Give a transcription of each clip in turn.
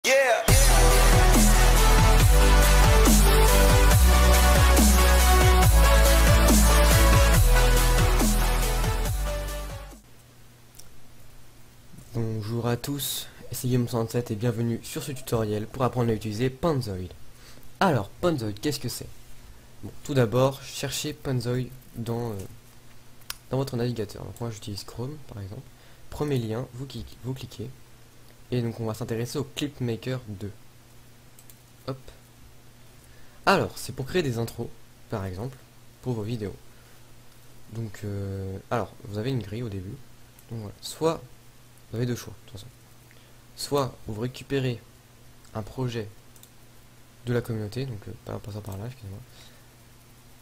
Yeah. Bonjour à tous, c'est Guillaume67 et bienvenue sur ce tutoriel pour apprendre à utiliser Panzoid. Alors, Panzoid, qu'est-ce que c'est? Bon, tout d'abord, cherchez Panzoid dans votre navigateur. Donc moi j'utilise Chrome par exemple. Premier lien, vous cliquez. Et donc on va s'intéresser au Clipmaker 2. Hop. Alors, c'est pour créer des intros, par exemple, pour vos vidéos. Donc, alors, vous avez une grille au début. Donc voilà. Soit, vous avez deux choix, de toute façon. Soit vous récupérez un projet de la communauté, donc pas passant par là, excusez-moi.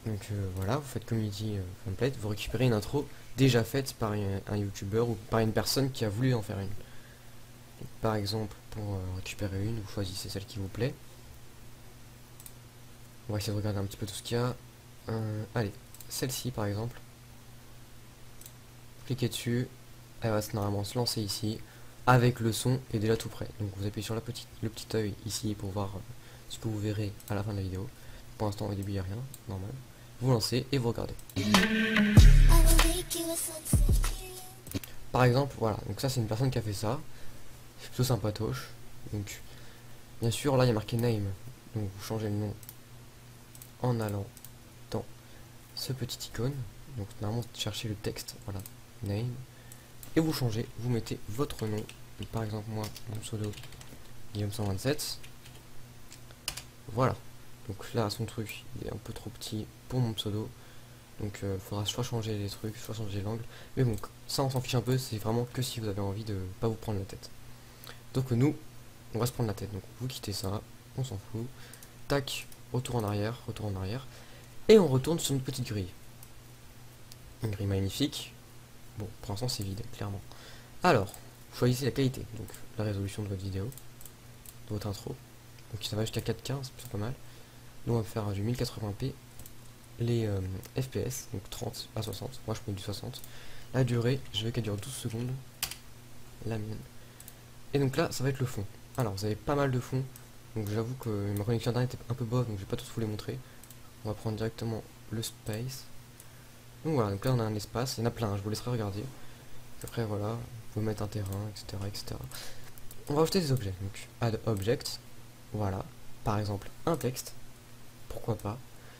Donc voilà, vous faites community template, vous récupérez une intro déjà faite par un youtubeur ou par une personne qui a voulu en faire une. Donc, par exemple, pour récupérer une, vous choisissez celle qui vous plaît. On va essayer de regarder un petit peu tout ce qu'il y a. Allez, celle-ci par exemple. Cliquez dessus, elle va normalement se lancer ici, avec le son et déjà tout prêt. Donc vous appuyez sur le petit œil ici pour voir ce que vous verrez à la fin de la vidéo. Pour l'instant au début il n'y a rien, normal. Vous lancez et vous regardez. Par exemple, voilà, donc ça c'est une personne qui a fait ça. C'est plutôt sympatoche. Donc bien sûr là il y a marqué name. Donc vous changez le nom en allant dans ce petit icône. Donc normalement cherchez le texte, voilà, name. Et vous changez, vous mettez votre nom. Donc, par exemple moi, mon pseudo Guillaume127. Voilà. Donc là son truc il est un peu trop petit pour mon pseudo. Donc faudra soit changer les trucs, soit changer l'angle. Mais bon, ça on s'en fiche un peu, c'est vraiment que si vous avez envie de pas vous prendre la tête. Donc nous, on va se prendre la tête. Donc vous quittez ça, on s'en fout. Tac, retour en arrière. Et on retourne sur une petite grille. Une grille magnifique. Bon, pour l'instant c'est vide, clairement. Alors, choisissez la qualité, donc la résolution de votre vidéo, de votre intro. Donc ça va jusqu'à 4K, c'est pas mal. Nous on va faire du 1080p. Les FPS, donc 30 à 60. Moi je prends du 60. La durée, je veux qu'elle dure 12 secondes. La mienne. Et donc là, ça va être le fond. Alors, vous avez pas mal de fonds. Donc j'avoue que ma connexion internet est un peu bof, donc je vais pas tous vous les montrer. On va prendre directement le space. Donc voilà, donc là on a un espace, il y en a plein, je vous laisserai regarder. Après voilà, vous pouvez mettre un terrain, etc. On va ajouter des objets, donc add object, voilà, par exemple un texte, pourquoi pas.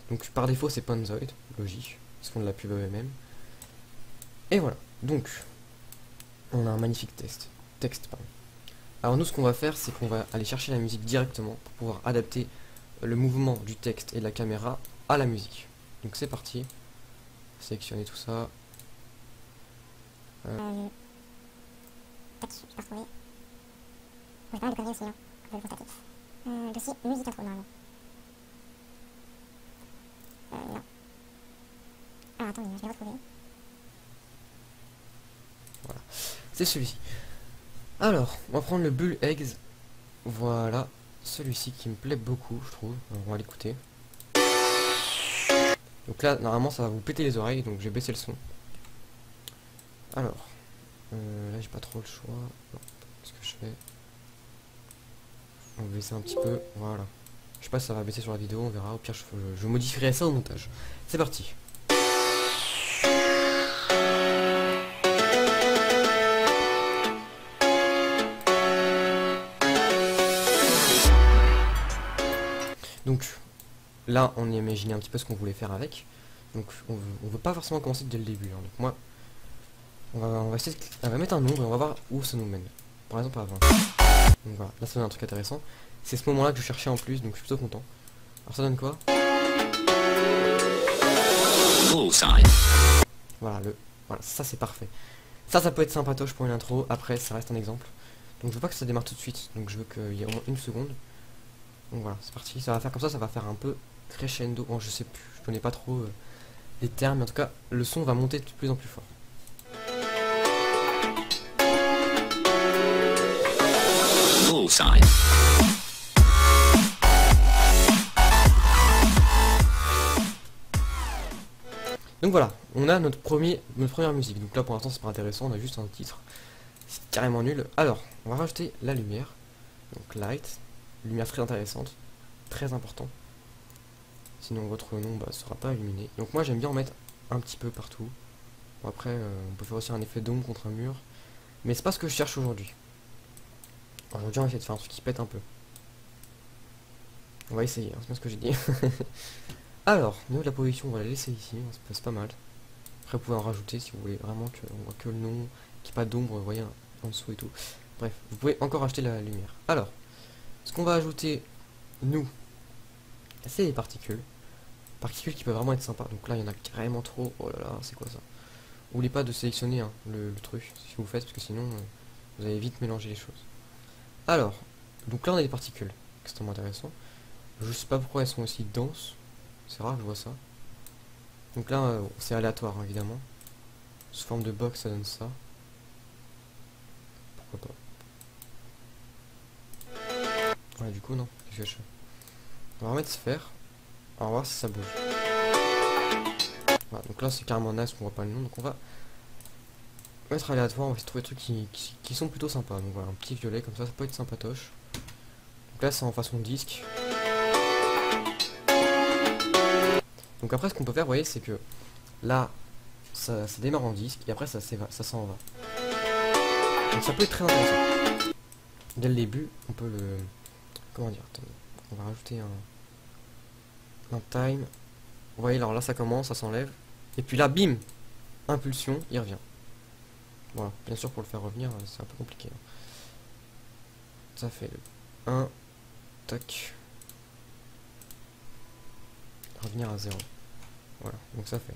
Donc par défaut c'est Panzoid, logique, ils se font de la pub eux-mêmes. Et voilà, donc on a un magnifique texte pardon. Alors nous ce qu'on va faire c'est qu'on va aller chercher la musique directement pour pouvoir adapter le mouvement du texte et de la caméra à la musique. Donc c'est parti. Sélectionner tout ça. Tac, je peux retrouver. J'ai pas mal de conneries aussi, hein. Je vais le constater. Dossier musique intro, normalement. Non. Ah, attendez, je vais le retrouver. Voilà. C'est celui-ci. Alors, on va prendre le Bull Eggs. Voilà. Celui-ci qui me plaît beaucoup, je trouve. Alors, on va l'écouter. Donc là, normalement, ça va vous péter les oreilles, donc j'ai baissé le son. Alors, là, j'ai pas trop le choix. Qu'est-ce que je fais? On va baisser un petit peu, voilà. Je sais pas si ça va baisser sur la vidéo, on verra. Au pire, je modifierai ça au montage. C'est parti. Donc, là, on imaginait un petit peu ce qu'on voulait faire avec. Donc, on veut pas forcément commencer dès le début. Hein. Donc, moi, on va essayer on va mettre un nombre et on va voir où ça nous mène. Par exemple, à 20. Donc voilà, là ça donne un truc intéressant. C'est ce moment-là que je cherchais en plus, donc je suis plutôt content. Alors, ça donne quoi? Voilà, voilà, ça c'est parfait. Ça peut être sympatoche pour une intro. Après, ça reste un exemple. Donc, je veux pas que ça démarre tout de suite. Donc, je veux qu'il y ait au moins une seconde. Donc voilà, c'est parti, ça va faire comme ça va faire un peu crescendo. Bon, je sais plus, je connais pas trop les termes, mais en tout cas, le son va monter de plus en plus fort. Donc voilà, on a notre première musique. Donc là, pour l'instant, c'est pas intéressant, on a juste un titre. C'est carrément nul. Alors, on va rajouter la lumière. Donc light, lumière très intéressante, très important. Sinon votre nom ne sera pas illuminé. Donc moi j'aime bien en mettre un petit peu partout. Bon, après on peut faire aussi un effet d'ombre contre un mur. Mais c'est pas ce que je cherche aujourd'hui. Aujourd'hui on va essayer de faire un truc qui pète un peu. On va essayer, hein, c'est bien ce que j'ai dit. Alors, au niveau de la position, on va la laisser ici, ça passe pas mal. Après vous pouvez en rajouter si vous voulez vraiment qu'on voit que le nom, qu'il n'y ait pas d'ombre, vous voyez, en dessous et tout. Bref, vous pouvez encore acheter la lumière. Alors, ce qu'on va ajouter, nous, c'est les particules. Particules qui peuvent vraiment être sympas. Donc là, il y en a carrément trop. Oh là là, c'est quoi ça? N'oubliez pas de sélectionner hein, le truc, si vous faites, parce que sinon, vous allez vite mélanger les choses. Alors, donc là, on a des particules. Extrêmement intéressant. Je sais pas pourquoi elles sont aussi denses. C'est rare que je vois ça. Donc là, c'est aléatoire, hein, évidemment. Sous forme de box, ça donne ça. Pourquoi pas? Ouais, du coup, non. Qu'est-ce que je fais? On va remettre sphère. On va voir si ça bouge. Voilà, donc là, c'est carrément naze, on voit pas le nom. Donc on va mettre aléatoire. On va essayer de trouver des trucs qui sont plutôt sympas. Donc voilà, un petit violet comme ça peut être sympatoche. Donc là, c'est en façon disque. Donc après, ce qu'on peut faire, vous voyez, c'est que là, ça démarre en disque et après, ça s'en va. Donc ça peut être très intéressant. Dès le début, on peut le... Comment dire? Attendez. On va rajouter un time. Vous voyez, alors là, ça commence, ça s'enlève. Et puis là, bim! Impulsion, il revient. Voilà, bien sûr, pour le faire revenir, c'est un peu compliqué. Ça fait le 1, tac. Revenir à 0. Voilà, donc ça fait.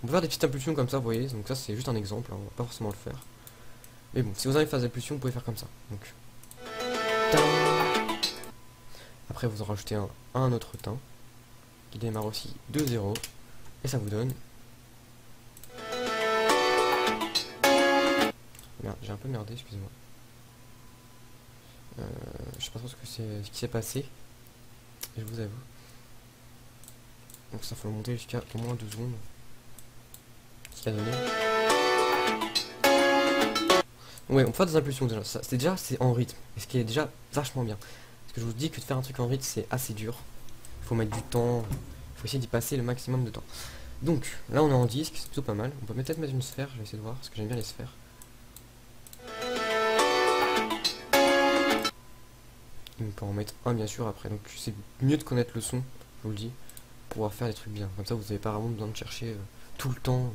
On peut faire des petites impulsions comme ça, vous voyez, donc ça c'est juste un exemple, hein, on va pas forcément le faire. Mais bon, si vous avez une phase d'impulsion, vous pouvez faire comme ça. Donc. Après vous en rajoutez un autre temps, qui démarre aussi de 0, et ça vous donne. Merde, j'ai un peu merdé, excusez-moi. Je sais pas trop ce qui s'est passé, je vous avoue. Donc ça faut le monter jusqu'à au moins 2 secondes. Ce qu'il a donné. Ouais, on fait des impulsions déjà. C'est en rythme. Et ce qui est déjà vachement bien. Parce que je vous dis que de faire un truc en rythme, c'est assez dur. Il faut mettre du temps. Il faut essayer d'y passer le maximum de temps. Donc, là on est en disque, c'est plutôt pas mal. On peut peut-être mettre une sphère, je vais essayer de voir, parce que j'aime bien les sphères. On peut en mettre un bien sûr après. Donc c'est mieux de connaître le son, je vous le dis, pour pouvoir faire des trucs bien. Comme ça vous n'avez pas vraiment besoin de chercher tout le temps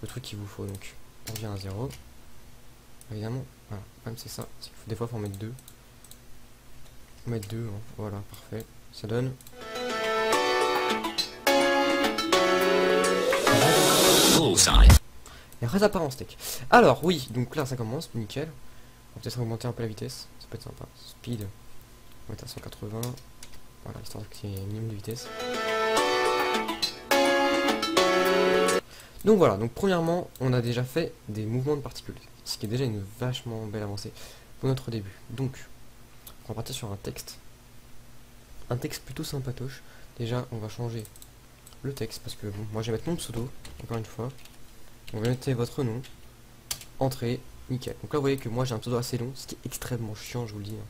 le truc qu'il vous faut. Donc on revient à 0. Évidemment, voilà, même c'est ça, c'est qu'il faut des fois faut en mettre 2. Faut mettre 2, hein. Voilà, parfait. Ça donne. Et après ça part en steak. Alors oui, donc là ça commence, nickel. On va peut-être augmenter un peu la vitesse, ça peut être sympa. Speed, on va mettre à 180. Voilà, histoire qu'il y ait un minimum de vitesse. Donc voilà, donc premièrement, on a déjà fait des mouvements de particules, ce qui est déjà une vachement belle avancée pour notre début. Donc, on va partir sur un texte plutôt sympatoche. Déjà, on va changer le texte, parce que bon, moi je vais mettre mon pseudo, encore une fois. On va mettre votre nom, entrée, nickel. Donc là, vous voyez que moi j'ai un pseudo assez long, ce qui est extrêmement chiant, je vous le dis, hein,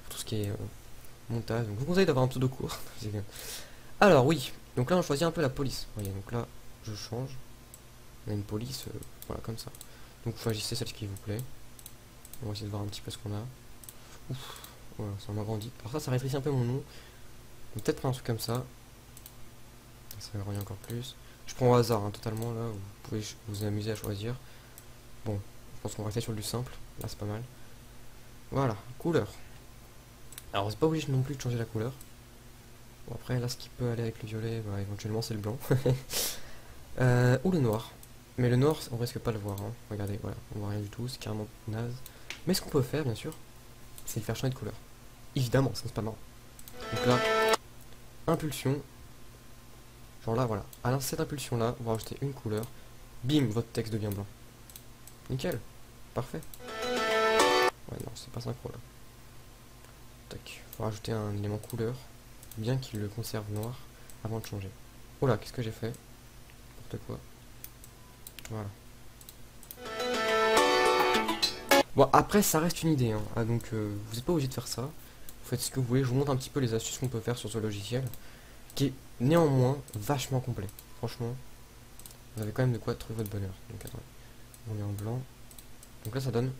pour tout ce qui est montage. Donc je vous conseille d'avoir un pseudo court. Alors oui, donc là on choisit un peu la police. Vous voyez, donc là, je change. On a une police, voilà, comme ça. Donc choisissez celle qui vous plaît. On va essayer de voir un petit peu ce qu'on a. Ouf, voilà, ça m'agrandit. Alors ça rétrécit un peu mon nom. Donc peut-être prendre un truc comme ça. Ça agrandit encore plus. Je prends au hasard, hein, totalement, là. Vous pouvez vous amuser à choisir. Bon, je pense qu'on va rester sur du simple. Là, c'est pas mal. Voilà, couleur. Alors, c'est pas obligé non plus de changer la couleur. Bon, après, là, ce qui peut aller avec le violet, bah, éventuellement, c'est le blanc. Ou le noir. Mais le noir, on risque pas de le voir. Hein. Regardez, voilà, on voit rien du tout, c'est carrément naze. Mais ce qu'on peut faire, bien sûr, c'est le faire changer de couleur. Évidemment, ça c'est pas marrant. Donc là, impulsion. Genre là, voilà. Alors cette impulsion-là, on va rajouter une couleur. Bim, votre texte devient blanc. Nickel. Parfait. Ouais, non, c'est pas synchro là. Tac. Faut rajouter un élément couleur. Bien qu'il le conserve noir avant de changer. Oh là, qu'est-ce que j'ai fait? N'importe quoi. Voilà. Bon, après, ça reste une idée, hein. Ah, donc vous n'êtes pas obligé de faire ça. Vous faites ce que vous voulez. Je vous montre un petit peu les astuces qu'on peut faire sur ce logiciel, qui est néanmoins vachement complet. Franchement, vous avez quand même de quoi trouver votre bonheur. Donc attendez, on est en blanc. Donc là, ça donne.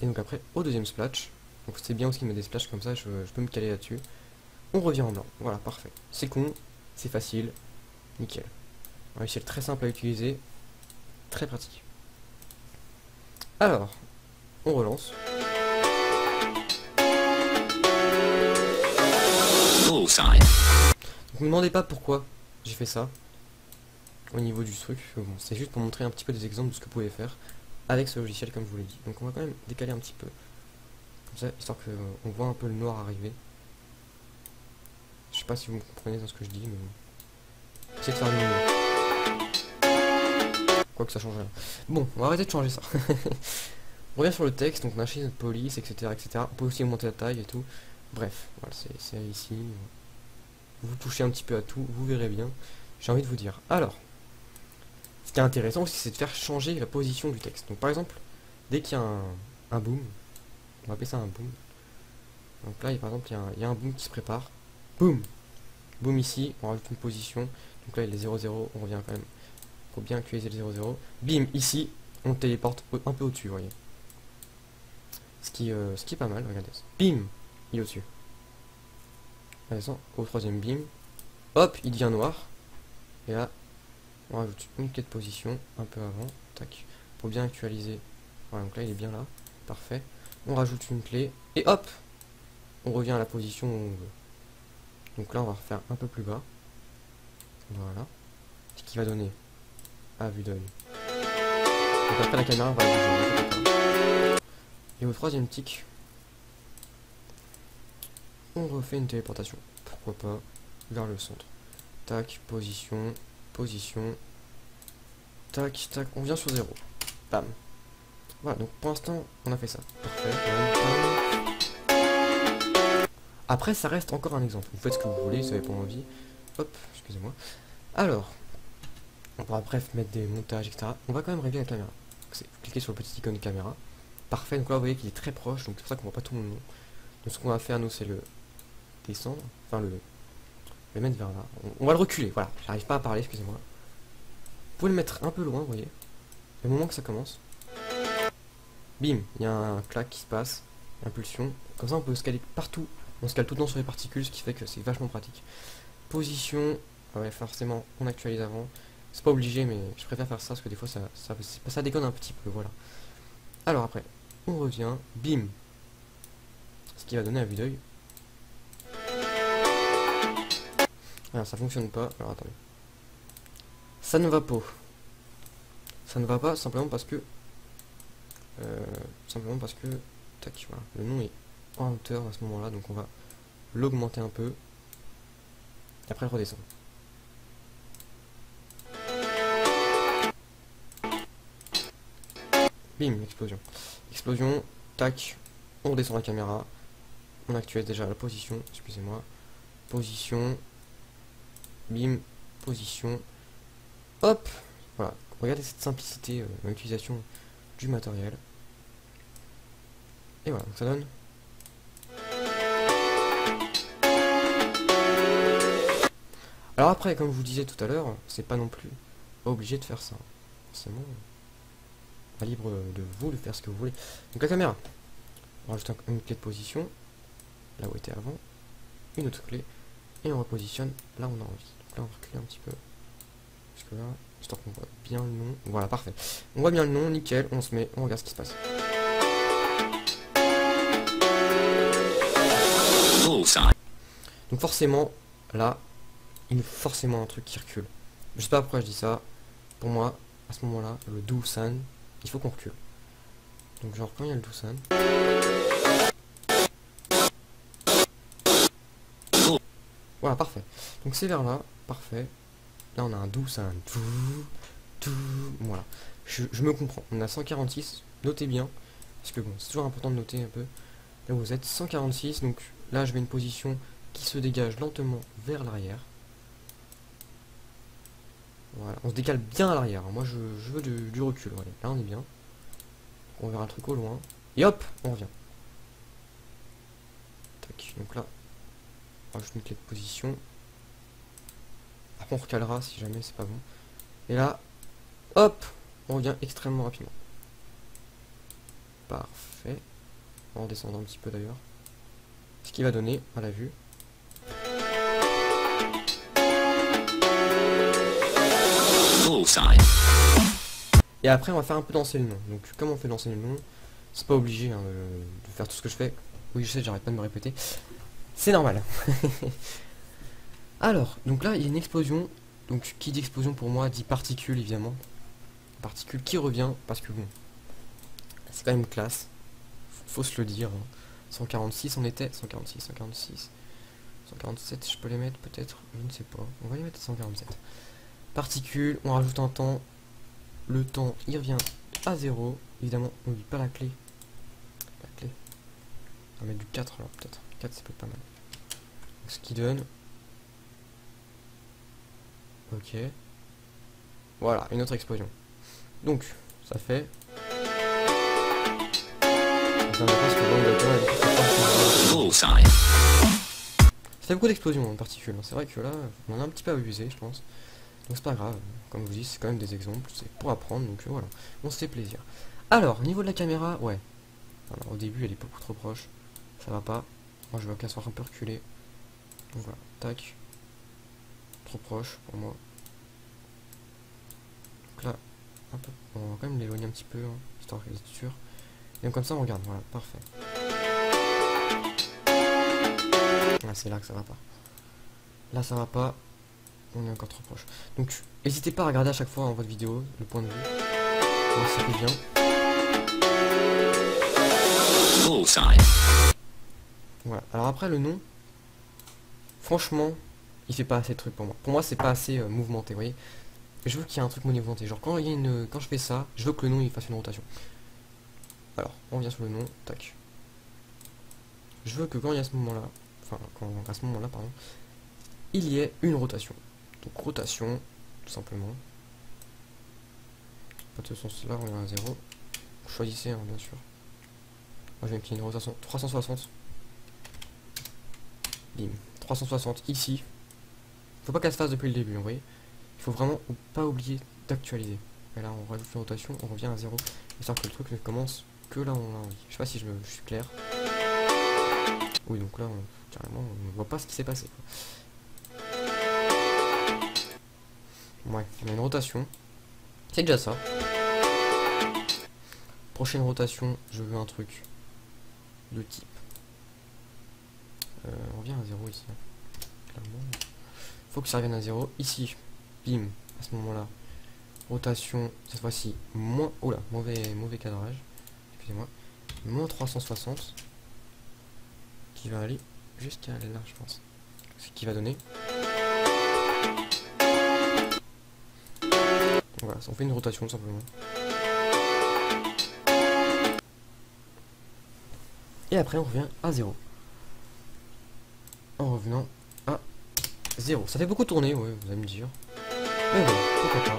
Et donc après, au deuxième splash. Donc c'est bien aussi de mettre des splashes comme ça, je peux me caler là-dessus. On revient en blanc. Voilà, parfait. C'est con, c'est facile, nickel. Un logiciel très simple à utiliser, très pratique. Alors, on relance. Donc, ne me demandez pas pourquoi j'ai fait ça au niveau du truc. Bon, c'est juste pour montrer un petit peu des exemples de ce que vous pouvez faire avec ce logiciel, comme je vous l'ai dit. Donc on va quand même décaler un petit peu, comme ça, histoire qu'on voit un peu le noir arriver. Je sais pas si vous me comprenez dans ce que je dis, mais bon. Essayez de faire mieux. Quoi que ça change rien. Bon, on va arrêter de changer ça. On revient sur le texte, donc on a notre police, etc., etc. On peut aussi augmenter la taille et tout. Bref, voilà, c'est ici. Vous touchez un petit peu à tout, vous verrez bien. J'ai envie de vous dire. Alors, ce qui est intéressant aussi, c'est de faire changer la position du texte. Donc par exemple, dès qu'il y a un boom, on va appeler ça un boom. Donc là, par exemple, il y a un boom qui se prépare. Boom! Boom ici, on rajoute une position. Donc là, il est 0,0, on revient quand même. Faut bien actualiser le 0,0. Bim, ici, on téléporte un peu au-dessus, vous voyez. Ce qui est pas mal, regardez. Bim, il est au-dessus. On descend au troisième bim. Hop, il devient noir. Et là, on rajoute une clé de position un peu avant. Tac. Pour bien actualiser. Voilà, donc là, il est bien là. Parfait. On rajoute une clé. Et hop, on revient à la position où on veut. Donc là, on va refaire un peu plus bas. Voilà. Ce qui va donner à vue d'œil. Donc après, la caméra va bouger. Et au troisième tic, on refait une téléportation. Pourquoi pas vers le centre. Tac, position, position. Tac, tac, on vient sur 0. Bam. Voilà, donc pour l'instant, on a fait ça. Parfait. Après, ça reste encore un exemple. Vous faites ce que vous voulez, si vous n'avez pas envie. Hop, excusez-moi. Alors, on va bref mettre des montages, etc. On va quand même régler la caméra. Vous cliquez sur le petit icône de caméra. Parfait, donc là vous voyez qu'il est très proche, donc c'est pour ça qu'on voit pas tout le monde. Donc ce qu'on va faire nous c'est le descendre, enfin le mettre vers là. On va le reculer, voilà, j'arrive pas à parler, excusez-moi. Vous pouvez le mettre un peu loin, vous voyez. Au moment que ça commence. Bim, il y a un clac qui se passe, impulsion. Comme ça on peut scaler partout, on scale tout le temps sur les particules, ce qui fait que c'est vachement pratique. Position, ouais forcément on actualise avant. C'est pas obligé mais je préfère faire ça parce que des fois ça déconne un petit peu, voilà. Alors après, on revient, bim, ce qui va donner à vue d'œil. Alors ça fonctionne pas, alors attendez. Ça ne va pas. Ça ne va pas simplement parce que... tac, voilà, le nom est en hauteur à ce moment-là, donc on va l'augmenter un peu. Et après le redescendre. Bim, explosion. Explosion, tac, on redescend la caméra. On actualise déjà la position, excusez-moi. Position, bim, position. Hop, voilà. Regardez cette simplicité dans l'utilisation du matériel. Et voilà, donc ça donne. Alors après, comme je vous disais tout à l'heure, c'est pas non plus obligé de faire ça. Forcément, pas libre de vous de faire ce que vous voulez. Donc la caméra, on rajoute une clé de position, là où était avant, une autre clé, et on repositionne là où on a envie. Donc là on recule un petit peu, parce que là, histoire qu'on voit bien le nom. Voilà, parfait. On voit bien le nom, nickel, on se met, on regarde ce qui se passe. Donc forcément, là, il nous faut forcément un truc qui recule. Je sais pas pourquoi je dis ça. Pour moi, à ce moment-là, le Doosan, il faut qu'on recule. Donc genre quand il y a le Doosan. Voilà, parfait. Donc c'est vers là, parfait. Là on a un Doosan. Voilà. Je me comprends. On a 146, notez bien. Parce que bon, c'est toujours important de noter un peu. Là vous êtes 146, donc là je mets une position qui se dégage lentement vers l'arrière. Voilà, on se décale bien à l'arrière. Moi je veux du recul. Ouais. Là on est bien. On verra le truc au loin. Et hop, on revient. Tac, donc là, on rajoute une clé de position. Après on recalera si jamais c'est pas bon. Et là, hop, on revient extrêmement rapidement. Parfait. En descendant un petit peu d'ailleurs. Ce qui va donner à la vue. Et après on va faire un peu danser le nom. Donc comme on fait danser le nom, c'est pas obligé hein, de faire tout ce que je fais. Oui je sais, j'arrête pas de me répéter. C'est normal. Alors, donc là il y a une explosion. Donc qui dit explosion pour moi dit particule évidemment. Particule qui revient parce que bon, c'est quand même classe. Faut se le dire. Hein. 146 on était. 146, 146. 147 je peux les mettre peut-être. Je ne sais pas. On va les mettre à 147. Particules, on rajoute un temps. Le temps il revient à 0. Évidemment on n'oublie pas la clé. La clé. On va mettre du 4 alors peut-être. 4 ça peut être pas mal. Donc, ce qui donne. Ok. Voilà, une autre explosion. Donc, ça fait. Ça fait beaucoup d'explosions en particules. C'est vrai que là, on en a un petit peu abusé, je pense. Donc c'est pas grave. Comme je vous dis, c'est quand même des exemples. C'est pour apprendre, donc voilà. On se fait plaisir. Alors, au niveau de la caméra, ouais. Alors, au début, elle est beaucoup trop proche. Ça va pas. Moi, je veux qu'elle soit un peu reculée. Donc voilà, tac. Trop proche pour moi. Donc là, un peu. On va quand même l'éloigner un petit peu, hein, histoire qu'elle est sûre. Et donc comme ça, on regarde. Voilà, parfait. Ah, c'est là que ça va pas. Là, ça va pas. On est encore trop proche. Donc, n'hésitez pas à regarder à chaque fois en votre vidéo le point de vue. Voir si c'est bien. Voilà. Alors après le nom, franchement, il fait pas assez de trucs pour moi. Pour moi, c'est pas assez mouvementé, vous voyez. Je veux qu'il y ait un truc mouvementé. Genre quand il y a une, quand je fais ça, je veux que le nom il fasse une rotation. Alors, on vient sur le nom, tac. Je veux que quand il y a ce moment-là, enfin quand à ce moment-là, pardon, il y ait une rotation. Donc rotation, tout simplement. Pas de ce sens-là, on est à 0. Choisissez, hein, bien sûr. Moi, je vais mettre une rotation 360. Bim. 360 ici. Faut pas qu'elle se fasse depuis le début, vous voyez. Il faut vraiment pas oublier d'actualiser. Et là, on rajoute une rotation, on revient à 0. Histoire que le truc ne commence que là où on a envie. Je sais pas si je suis clair. Oui, donc là, carrément, on ne voit pas ce qui s'est passé, quoi. Ouais, on a une rotation. C'est déjà ça. Prochaine rotation, je veux un truc de type. On revient à 0 ici. Clairement. Faut que ça revienne à 0. Ici, bim, à ce moment-là. Rotation, cette fois-ci, moins. Oh là, mauvais cadrage. Excusez-moi. Moins 360. Qui va aller jusqu'à là, je pense. Ce qui va donner. Voilà, ça on fait une rotation tout simplement. Et après on revient à 0. En revenant à 0. Ça fait beaucoup tourner, ouais, vous allez me dire. Mais bon, pourquoi pas.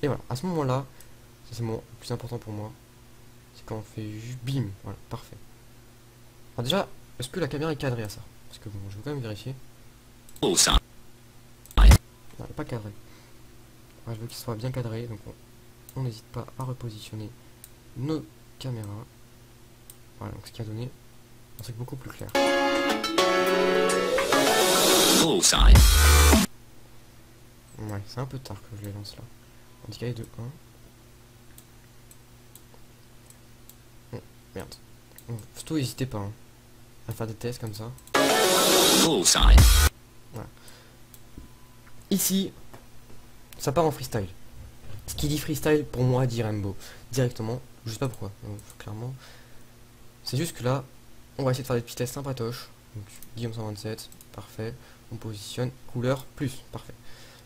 Et voilà, à ce moment-là, ça c'est le plus important pour moi. C'est quand on fait juste bim, voilà, parfait. Alors déjà, est-ce que la caméra est cadrée à ça? Parce que bon, je vais quand même vérifier. Non, elle n'est pas cadrée. Alors, je veux qu'il soit bien cadré, donc on n'hésite pas à repositionner nos caméras. Voilà, donc ce qui a donné un truc beaucoup plus clair. Ouais, c'est un peu tard que je les lance là. Handicapé de 1. Oh, merde. Bon, surtout n'hésitez pas hein, à faire des tests comme ça. Voilà. Ici, ça part en freestyle. Ce qui dit freestyle pour moi dit Rainbow. Directement, je sais pas pourquoi. Donc, clairement. C'est juste que là, on va essayer de faire des petits tests sympatoches. Donc Guillaume 127, parfait. On positionne couleur plus, parfait.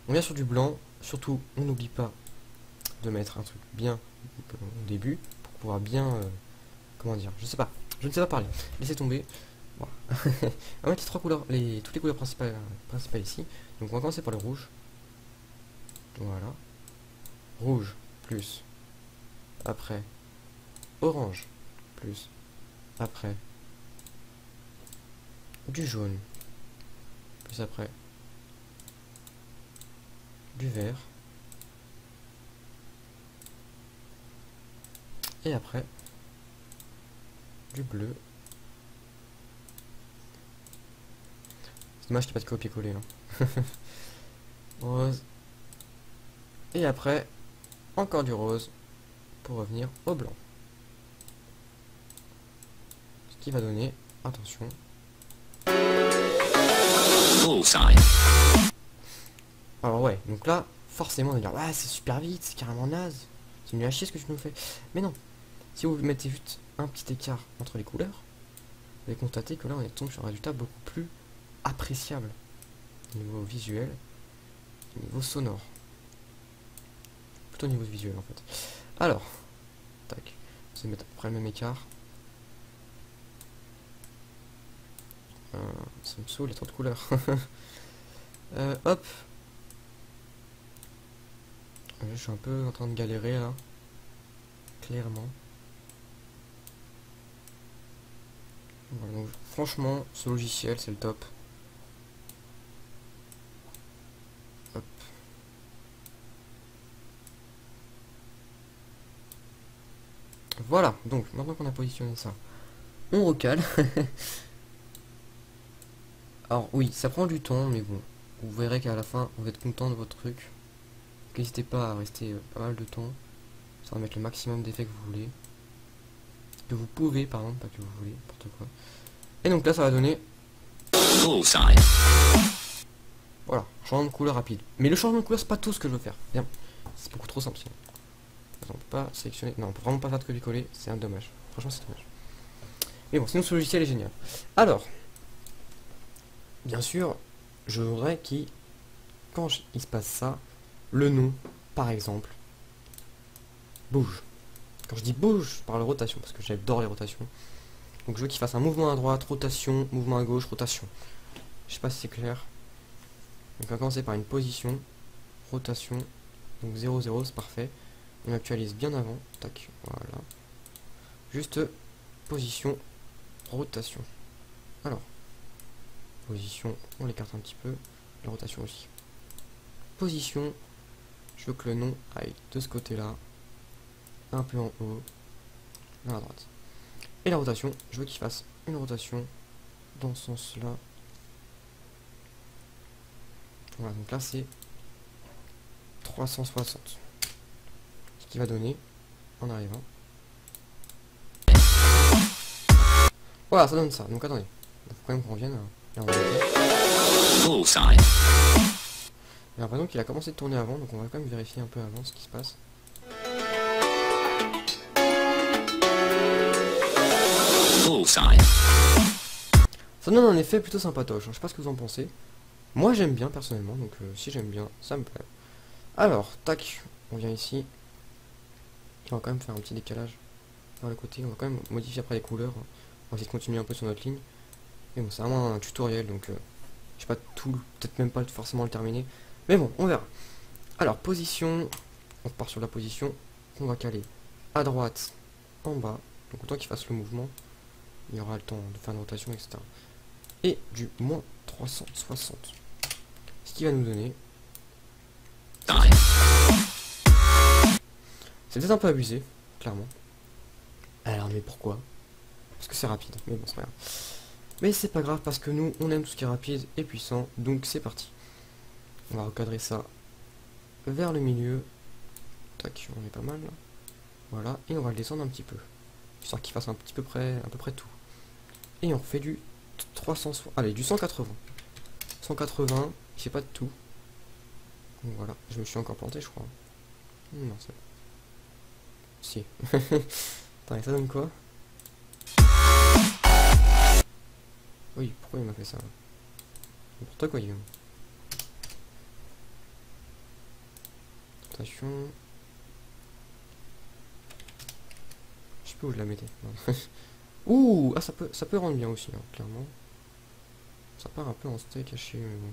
On vient sur du blanc, surtout on n'oublie pas de mettre un truc bien au début pour pouvoir bien comment dire, je ne sais pas parler, laissez tomber. Bon. On va mettre les trois couleurs, toutes les couleurs principales ici. Donc on va commencer par le rouge. Voilà. Rouge plus. Après. Orange plus. Après. Du jaune. Plus après. Du vert. Et après. Du bleu. C'est dommage qu'il n'y ait pas de copier-coller. Hein. Rose. Et après, encore du rose pour revenir au blanc. Ce qui va donner, attention. Alors ouais, donc là, forcément on va dire, ouais c'est super vite, c'est carrément naze. C'est nul à chier ce que tu nous fais. Mais non, si vous mettez juste un petit écart entre les couleurs, vous allez constater que là on est tombé sur un résultat beaucoup plus appréciable. Au niveau visuel, au niveau sonore. Plutôt au niveau visuel en fait. Alors, tac, on va mettre à peu près le même écart. Ça me saoule, il y a trop de couleurs. Hop. Je suis un peu en train de galérer là. Clairement. Voilà, donc, franchement, ce logiciel, c'est le top. Hop. Voilà, donc maintenant qu'on a positionné ça, on recale. Alors oui, ça prend du temps, mais bon, vous verrez qu'à la fin, vous êtes content de votre truc. N'hésitez pas à rester pas mal de temps. Ça va mettre le maximum d'effets que vous voulez. Que vous pouvez, pardon, pas que vous voulez, n'importe quoi. Et donc là, ça va donner... Voilà, changement de couleur rapide. Mais le changement de couleur, c'est pas tout ce que je veux faire. Bien, c'est beaucoup trop simple sinon. On peut pas sélectionner... Non, on peut vraiment pas faire de copier-coller, c'est un dommage. Franchement, c'est dommage. Mais bon, sinon ce logiciel est génial. Alors, bien sûr, je voudrais qu'il... Quand il se passe ça, le nom, par exemple, bouge. Quand je dis bouge, je parle de rotation, parce que j'adore les rotations. Donc je veux qu'il fasse un mouvement à droite, rotation, mouvement à gauche, rotation. Je sais pas si c'est clair. Donc on va commencer par une position, rotation. Donc 0, 0, c'est parfait. On actualise bien avant. Tac, voilà. Juste position, rotation. Alors, position, on l'écarte un petit peu. La rotation aussi. Position, je veux que le nom aille de ce côté-là. Un peu en haut. Là à droite. Et la rotation, je veux qu'il fasse une rotation dans ce sens-là. Voilà, donc là c'est 360. Ce qui va donner, en arrivant. Voilà, ça donne ça. Donc attendez, il faut quand même qu'on revienne. Là, on va j'ai l'impression qu'il a commencé de tourner avant, donc on va quand même vérifier un peu avant ce qui se passe. Ça donne un effet plutôt sympatoche, hein. Je sais pas ce que vous en pensez. Moi j'aime bien personnellement, donc si j'aime bien, ça me plaît. Alors, tac, on vient ici. On va quand même faire un petit décalage vers le côté, on va quand même modifier après les couleurs. On va essayer de continuer un peu sur notre ligne. Mais bon, c'est vraiment un tutoriel, donc je sais pas tout, peut-être même pas forcément le terminer. Mais bon, on verra. Alors, position, on part sur la position, on va caler à droite, en bas. Donc autant qu'il fasse le mouvement, il y aura le temps de faire une rotation, etc. Et du moins 360. Ce qui va nous donner... C'est peut-être un peu abusé, clairement. Alors, mais pourquoi? Parce que c'est rapide, mais bon, c'est pas grave. Mais c'est pas grave, parce que nous, on aime tout ce qui est rapide et puissant, donc c'est parti. On va recadrer ça vers le milieu. Tac, on est pas mal, là. Voilà, et on va le descendre un petit peu. Histoire qu'il fasse à peu près tout. Et on fait du 300... Allez, du 180. 180, il fait pas de tout. Donc voilà, je me suis encore planté, je crois. Non, c'est... Si. Attends, ça donne quoi? Oui, pourquoi il m'a fait ça? N'importe quoi, Guillaume. Attention. Je sais pas où je la mettais. Ouh, ah, ça peut rendre bien aussi, hein, clairement. Ça part un peu en steak haché, mais bon.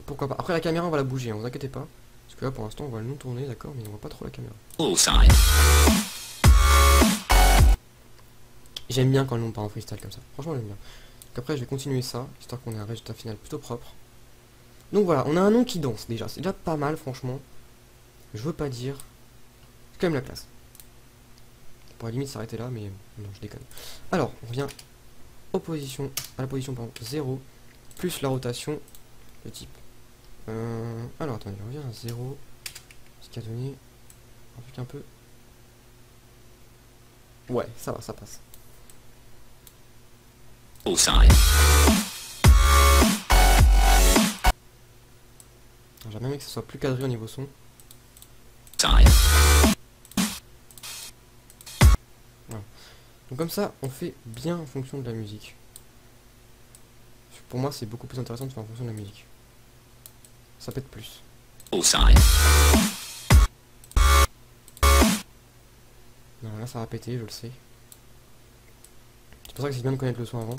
Pourquoi pas. Après la caméra on va la bouger, hein, vous inquiétez pas. Parce que là pour l'instant on va le non tourner, d'accord, mais on voit pas trop la caméra. J'aime bien quand le nom part en freestyle comme ça. Franchement j'aime bien. Donc après je vais continuer ça, histoire qu'on ait un résultat final plutôt propre. Donc voilà, on a un nom qui danse déjà. C'est déjà pas mal franchement. Je veux pas dire. C'est quand même la classe. On pourrait limite s'arrêter là, mais non, je déconne. Alors, on revient à la position pardon, 0, plus la rotation de type. Alors attendez, je reviens à 0. Ce qui a donné un truc un peu. Ouais, ça va, ça passe. J'aimerais bien que ce soit plus cadré au niveau son. Voilà. Donc comme ça, on fait bien en fonction de la musique. Pour moi, c'est beaucoup plus intéressant de faire en fonction de la musique. Ça pète plus. Non, là ça va péter, je le sais. C'est pour ça que c'est bien de connaître le son avant.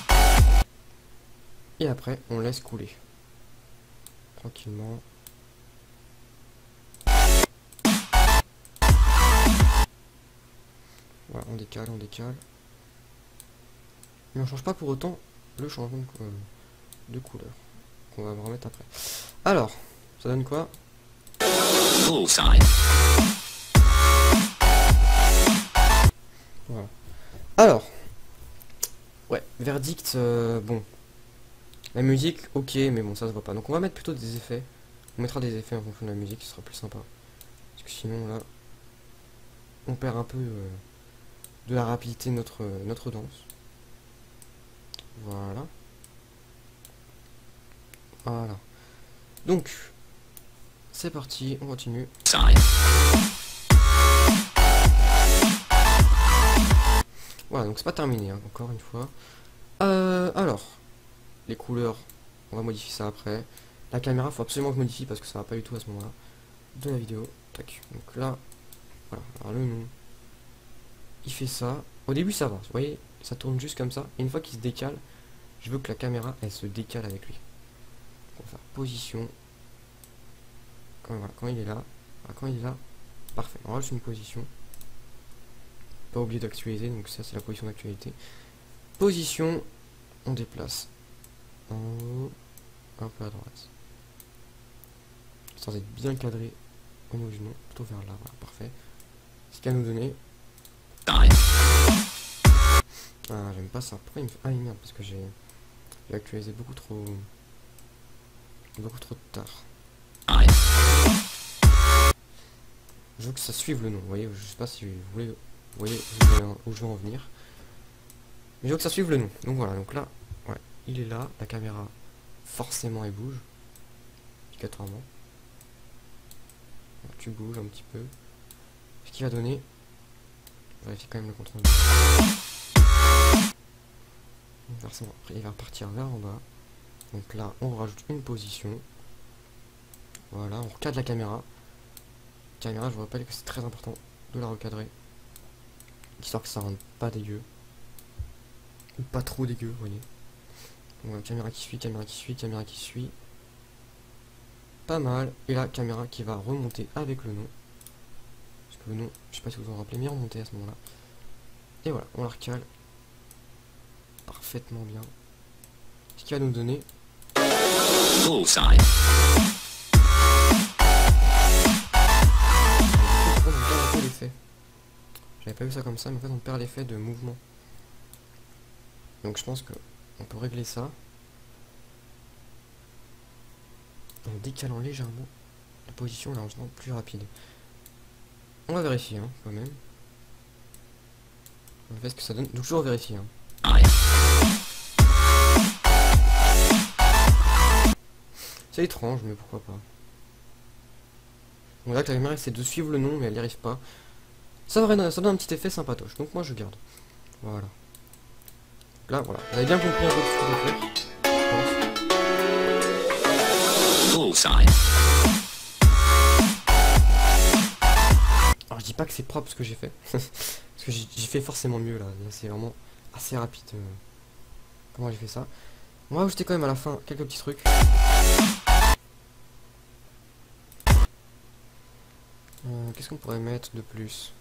Et après, on laisse couler. Tranquillement. Voilà, on décale, on décale. Mais on change pas pour autant le changement de couleur. Qu'on va remettre après. Alors, ça donne quoi? Voilà. Alors, ouais, verdict, bon. La musique, ok, mais bon, ça se voit pas. Donc on va mettre plutôt des effets. On mettra des effets en fonction de la musique, ce sera plus sympa. Parce que sinon, là, on perd un peu de la rapidité de notre danse. Voilà. Voilà. Donc, c'est parti, on continue. Voilà, donc c'est pas terminé, hein, encore une fois. Alors, les couleurs, on va modifier ça après. La caméra, faut absolument que je modifie parce que ça va pas du tout à ce moment-là de la vidéo. Tac. Donc là, voilà. Alors le nom, il fait ça. Au début, ça va. Vous voyez, ça tourne juste comme ça. Et une fois qu'il se décale, je veux que la caméra, elle se décale avec lui. On va faire position. Voilà, quand il est là. Voilà, quand il est là, parfait. On rajoute une position. Pas oublier d'actualiser, donc ça c'est la position d'actualité. Position, on déplace en haut, un peu à droite. Sans être bien cadré au niveau du nom, plutôt vers là, voilà, parfait. Ce qu'il va nous donner. Ah, j'aime pas ça. Pourquoi il me fait. Ah, merde, parce que j'ai actualisé beaucoup trop tard. Je veux que ça suive le nom, vous voyez, je sais pas si vous voulez. Vous voyez où je veux en venir. Mais je veux que ça suive le nom. Donc voilà, donc là, ouais, il est là, la caméra, forcément elle bouge. Obligatoirement. Voilà, tu bouges un petit peu. Ce qui va donner. Je vérifie quand même le contrôle. Inversement, après il va repartir vers en bas. Donc là, on rajoute une position. Voilà, on recadre la caméra. Caméra, je vous rappelle que c'est très important de la recadrer. Histoire que ça rende pas dégueu. Ou pas trop dégueu, vous voyez. Voilà, caméra qui suit, caméra qui suit, caméra qui suit. Pas mal. Et la caméra qui va remonter avec le nom. Parce que le nom, je sais pas si vous en rappelez, mais remonter à ce moment-là. Et voilà, on la recale. Parfaitement bien. Ce qui va nous donner. J'avais pas vu ça comme ça, mais en fait on perd l'effet de mouvement. Donc je pense que on peut régler ça en décalant légèrement la position là en faisant plus rapide. On va vérifier hein, quand même. On va voir ce que ça donne. Donc toujours vérifier. Hein. C'est étrange, mais pourquoi pas. On voit que la caméra essaie de suivre le nom, mais elle n'y arrive pas. Ça donne un petit effet sympatoche, donc moi je garde. Voilà. Là, voilà. Vous avez bien compris un peu ce que je fais, je pense. Alors je dis pas que c'est propre ce que j'ai fait. Parce que j'ai fait forcément mieux là. Là, c'est vraiment assez rapide. Comment j'ai fait ça. On va ajouter quand même à la fin quelques petits trucs. Qu'est-ce qu'on pourrait mettre de plus?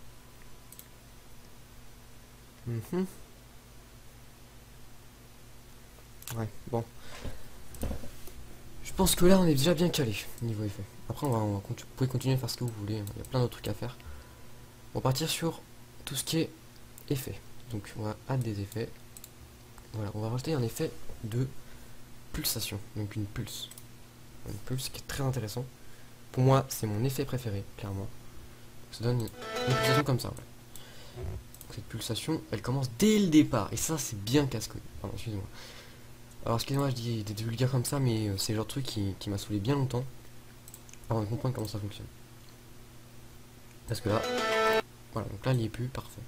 Ouais, bon. Je pense que là on est déjà bien calé niveau effet. Après vous pouvez continuer à faire ce que vous voulez, hein. Il y a plein d'autres trucs à faire. On va partir sur tout ce qui est effet. Donc on va add des effets. Voilà, on va rajouter un effet de pulsation. Donc une pulse. Une pulse qui est très intéressant. Pour moi c'est mon effet préféré, clairement. Ça donne une pulsation comme ça. Ouais. Donc, cette pulsation, elle commence dès le départ. Et ça c'est bien casse-couille. Pardon, excusez-moi. Alors excusez-moi, je dis des vulgaires comme ça, mais c'est le genre de truc qui m'a saoulé bien longtemps avant de comprendre comment ça fonctionne. Parce que là, voilà, donc là il n'y est plus, parfait.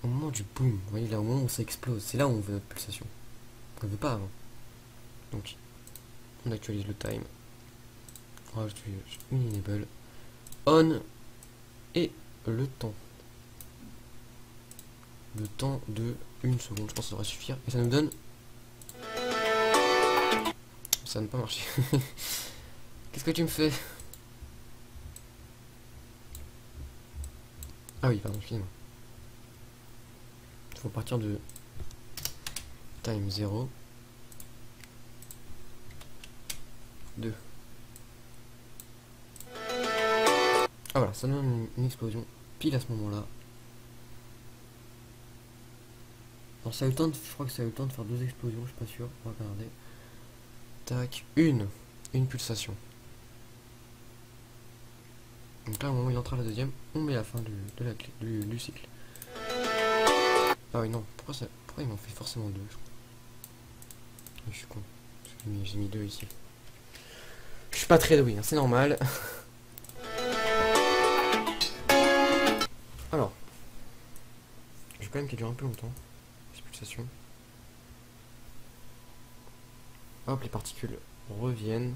Au moment du boom, vous voyez là, au moment où ça explose, c'est là où on veut notre pulsation. On ne veut pas avant. Donc, on actualise le time. On rajoute une enable. On et le temps. Le temps de 1 seconde, je pense que ça devrait suffire. Et ça nous donne... Ça n'a pas marché. Qu'est-ce que tu me fais? Ah oui, pardon, excusez-moi. Il faut partir de time 0. 2. Ah voilà, ça donne une explosion pile à ce moment-là. Alors ça a eu le temps de, je crois que ça a eu le temps de faire 2 explosions, je suis pas sûr. On va regarder. Tac, une pulsation. Donc là au moment où il entre à la deuxième, on met la fin du cycle. Ah oui non, pourquoi il m'en fait forcément 2 je crois. Je suis con. J'ai mis 2 ici. Je suis pas très doué, hein, c'est normal. Alors, je vais quand même qu'elle dure un peu longtemps. Cette pulsation. Hop, les particules reviennent.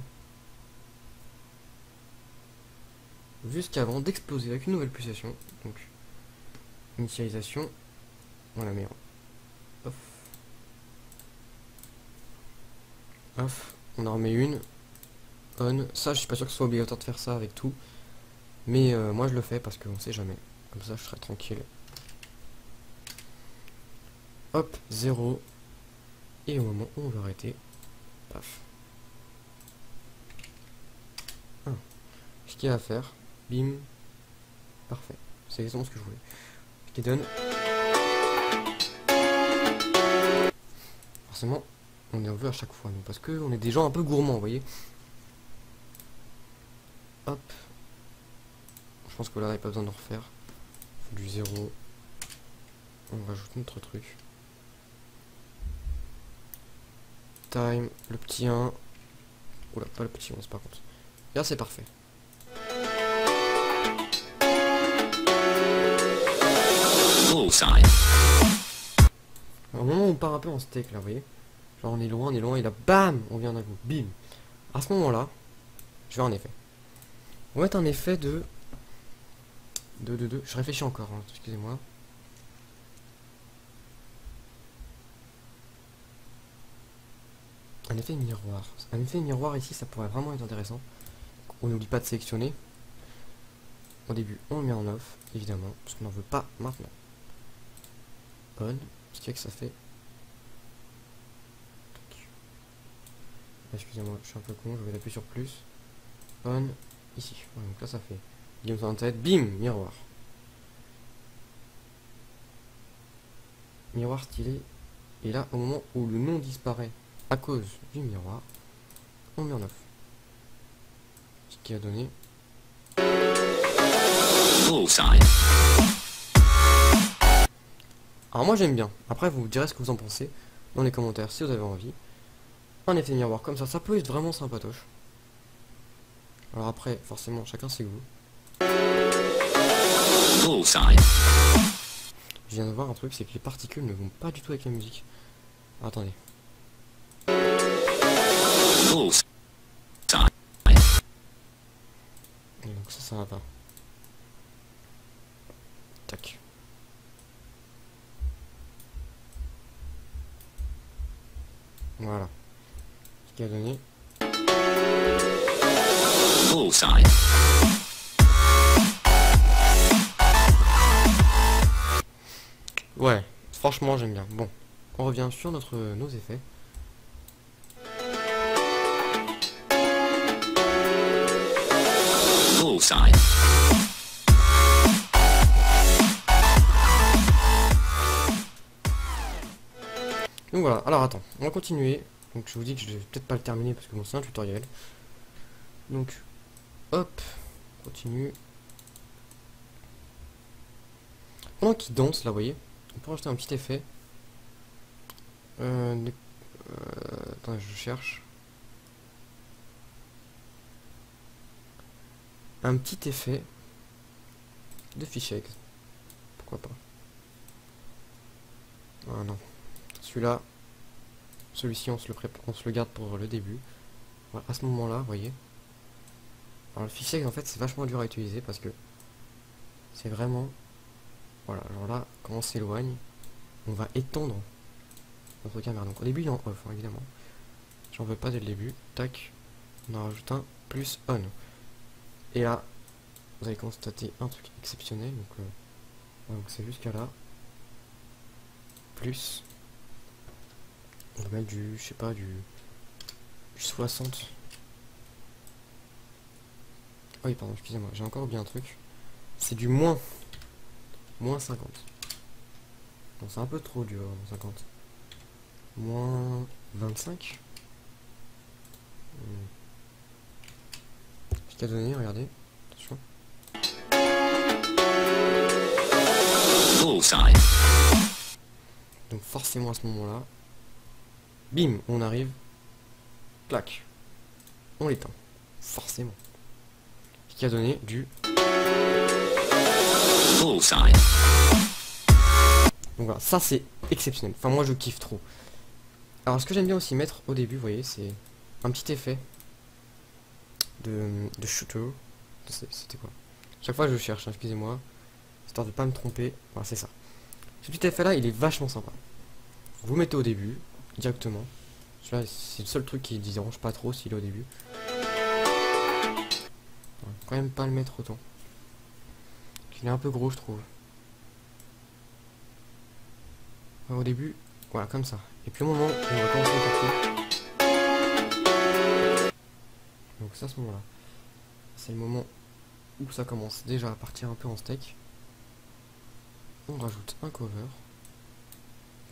Jusqu'avant d'exploser avec une nouvelle pulsation. Donc, initialisation. On la met en off. Off. On en remet une. On. Ça, je suis pas sûr que ce soit obligatoire de faire ça avec tout. Mais moi, je le fais parce qu'on sait jamais. Comme ça, je serai tranquille. Hop, 0. Et au moment où on va arrêter, paf. Ah. Ce qu'il y a à faire, bim. Parfait. C'est exactement ce que je voulais. Ce qui donne. Forcément, on est en vue à chaque fois, nous, parce que on est des gens un peu gourmands, vous voyez. Hop. Je pense que là, il n'y a pas besoin de refaire. Du 0. On rajoute notre truc. Time, le petit 1. Oula, pas le petit 11 par contre. Et là, c'est parfait. Alors, au moment où on part un peu en steak, là, vous voyez. Genre, on est loin, et là, bam, on vient d'un coup, bim. À ce moment-là, je vais un effet. On va mettre un effet de... Je réfléchis encore, hein, excusez-moi. Un effet miroir. Un effet miroir ici, ça pourrait vraiment être intéressant. On n'oublie pas de sélectionner. Au début, on le met en off, évidemment, parce qu'on n'en veut pas maintenant. On, ce qui fait que ça fait... Excusez-moi, je suis un peu con, je vais appuyer sur plus. On, ici. Ouais, donc là, ça fait... Game en tête, bim, miroir. Miroir stylé. Et là, au moment où le nom disparaît à cause du miroir, on met en off. Ce qui a donné... Alors moi j'aime bien. Après vous direz ce que vous en pensez dans les commentaires si vous avez envie. Un effet miroir comme ça peut être vraiment sympatoche. Alors après, forcément, chacun ses goûts. Je viens de voir un truc, c'est que les particules ne vont pas du tout avec la musique. Alors, attendez. Et donc ça va pas. Bullseye. Ouais, franchement j'aime bien. Bon, on revient sur nos effets. Bullseye. Donc voilà, alors attends, on va continuer. Donc je vous dis que je vais peut-être pas le terminer parce que bon c'est un tutoriel. Donc hop, continue. Pendant qu'il danse là, vous voyez, on peut rajouter un petit effet. Attends, je cherche. Un petit effet de fichier. Pourquoi pas. Ah non. Celui-là, celui-ci on se le garde pour le début. Voilà, à ce moment-là, vous voyez. Alors le fichier en fait c'est vachement dur à utiliser parce que c'est vraiment. Voilà, alors là, quand on s'éloigne, on va étendre notre caméra. Donc au début il est en off, hein, évidemment. J'en veux pas dès le début. Tac, on en rajoute un plus on. Et là, vous allez constater un truc exceptionnel. Donc c'est jusqu'à là. Plus. On va mettre du, je sais pas, du 60. Oh oui, pardon, excusez-moi, j'ai encore oublié un truc. C'est du moins 50. Bon, c'est un peu trop dur, 50. Moins 25. Ce qu'il a donné, regardez. Attention. Bullseye. Donc forcément à ce moment-là, bim, on arrive. Clac. On l'éteint. Forcément. Ce qui a donné du... Bullseye. Donc voilà, ça c'est exceptionnel. Enfin moi je kiffe trop. Alors ce que j'aime bien aussi mettre au début, vous voyez, c'est un petit effet de shooter. C'était quoi? Chaque fois je cherche, hein, excusez-moi. Histoire de pas me tromper. Voilà, c'est ça. Ce petit effet là, il est vachement sympa. Vous mettez au début, directement. Celui-là, c'est le seul truc qui ne dérange pas trop s'il est au début. On va quand même pas le mettre autant. Il est un peu gros, je trouve. Au début, voilà, comme ça. Et puis au moment où on va commencer à partir. Donc ça, à ce moment-là, c'est le moment où ça commence déjà à partir un peu en steak. On rajoute un cover.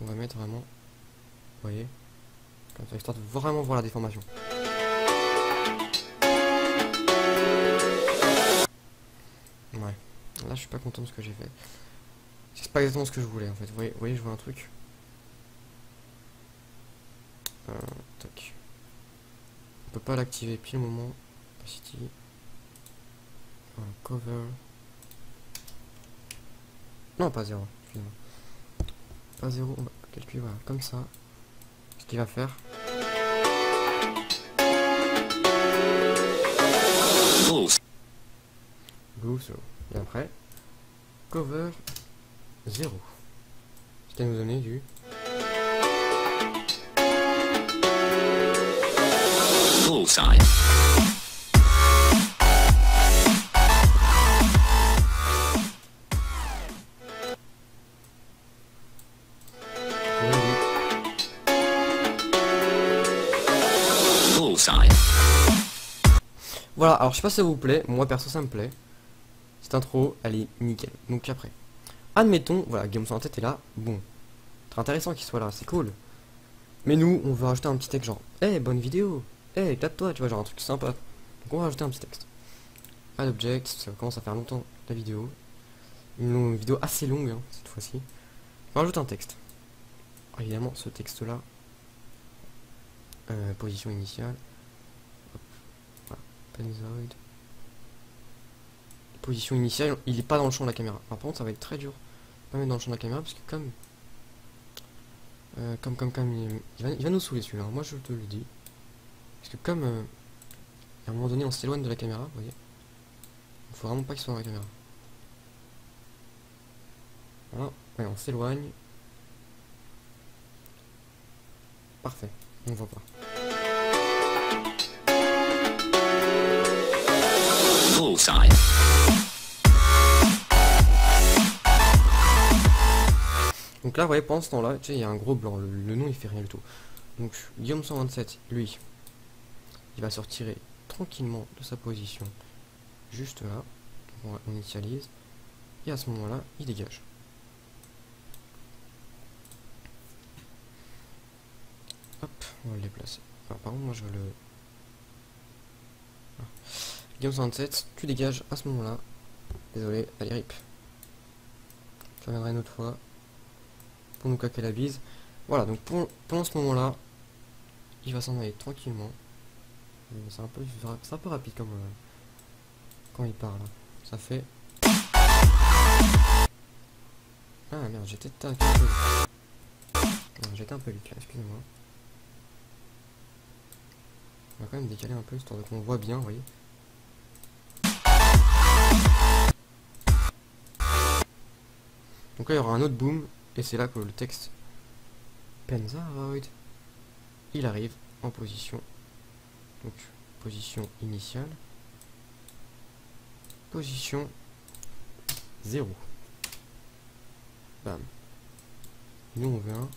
On va mettre vraiment, vous voyez, comme ça, histoire de vraiment voir la déformation. Ouais, là je suis pas content de ce que j'ai fait. C'est pas exactement ce que je voulais en fait. Vous voyez, je vois un truc. Tac. On peut pas l'activer pile au moment. Opacity. Voilà, cover. Non, pas 0. Excusez-moi. Pas 0. On va calculer, voilà, comme ça. Ce qu'il va faire. Blue, so. Et après, cover 0. Ce qui va nous donner du. Bullseye. Bullseye. Voilà, alors je sais pas si ça vous plaît, moi perso ça me plaît. Cette intro, elle est nickel. Donc après, admettons, voilà, Game en tête est là, bon. Très intéressant qu'il soit là, c'est cool. Mais nous, on veut rajouter un petit texte genre, hey, bonne vidéo, hey, éclate-toi, tu vois, genre un truc sympa. Donc on va rajouter un petit texte. Add object, ça commence à faire longtemps la vidéo. Une vidéo assez longue, hein, cette fois-ci. On rajoute un texte. Alors, évidemment, ce texte-là, position initiale. Hop, voilà, Penisoid. Position initiale, il est pas dans le champ de la caméra. Alors, par contre, ça va être très dur de pas mettre dans le champ de la caméra parce que comme il va nous saouler celui-là, moi je te le dis. Parce que comme à un moment donné on s'éloigne de la caméra, vous voyez, il faut vraiment pas qu'il soit dans la caméra. Voilà, ouais, on s'éloigne. Parfait, on voit pas. Bullseye. Donc là, vous voyez, pendant ce temps-là, tu sais, il y a un gros blanc. Le nom, il fait rien du tout. Donc, Guillaume 127, lui, il va se retirer tranquillement de sa position. Juste là. Donc, on initialise. Et à ce moment-là, il dégage. Hop, on va le déplacer. Alors, par contre, moi, je veux le... Ah. Guillaume 127, tu dégages à ce moment-là. Désolé, allez, rip. Je reviendrai une autre fois pour nous claquer la bise. Voilà, donc pendant ce moment-là, il va s'en aller tranquillement. C'est un peu rapide comme quand il parle. Ça fait... Ah merde, j'étais un peu vite. J'étais un peu vite là, excusez-moi. On va quand même décaler un peu histoire de qu'on voit bien, vous voyez. Donc là il y aura un autre boom et c'est là que le texte Penzaroid, il arrive en position, donc position initiale, position 0. Bam. Nous on veut un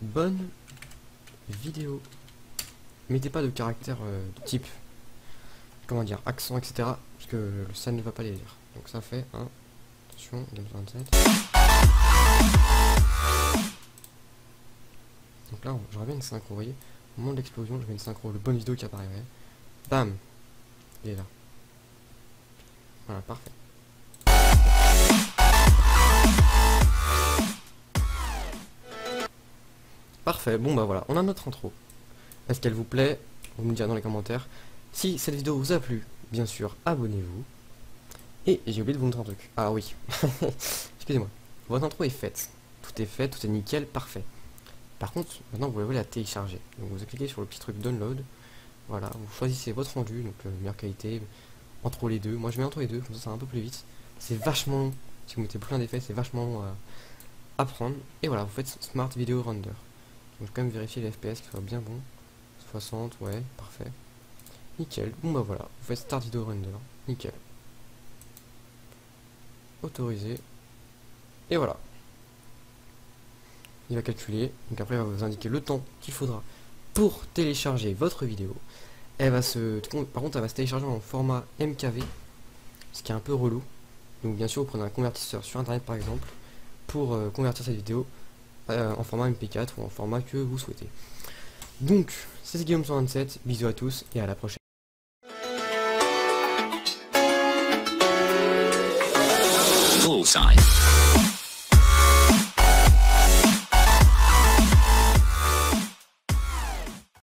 bonne vidéo. Mettez pas de caractère de type, comment dire, accent, etc. Parce que ça ne va pas les lire. Donc ça fait un... Attention, 27. Donc là, j'aurais bien une synchro, vous voyez. Au moment de l'explosion, je mets une synchro, le bonne vidéo qui apparaît. Bam. Il est là. Voilà, parfait. Parfait, bon bah voilà, on a notre intro. Est-ce qu'elle vous plaît? Vous me direz dans les commentaires. Si cette vidéo vous a plu, bien sûr, abonnez-vous. Et j'ai oublié de vous montrer un truc. Ah oui, excusez-moi. Votre intro est faite. Tout est fait, tout est nickel, parfait. Par contre, maintenant vous pouvez la télécharger. Donc vous cliquez sur le petit truc download. Voilà, vous choisissez votre rendu, donc meilleure qualité, entre les deux. Moi je mets entre les deux, comme ça va un peu plus vite. C'est vachement long. Si vous mettez plein d'effets, c'est vachement long à prendre. Et voilà, vous faites Smart Video Render. Donc je vais quand même vérifier les FPS qui soient bien bons. 60, ouais, parfait. Nickel. Bon bah voilà, vous faites Start Video Render. Nickel. Autorisé. Et voilà. Il va calculer. Donc après, il va vous indiquer le temps qu'il faudra pour télécharger votre vidéo. Elle va se... Par contre, elle va se télécharger en format MKV. Ce qui est un peu relou. Donc bien sûr, vous prenez un convertisseur sur internet par exemple. Pour convertir cette vidéo en format MP4 ou en format que vous souhaitez. Donc, c'est Guillaume 127. Bisous à tous et à la prochaine. Bullseye.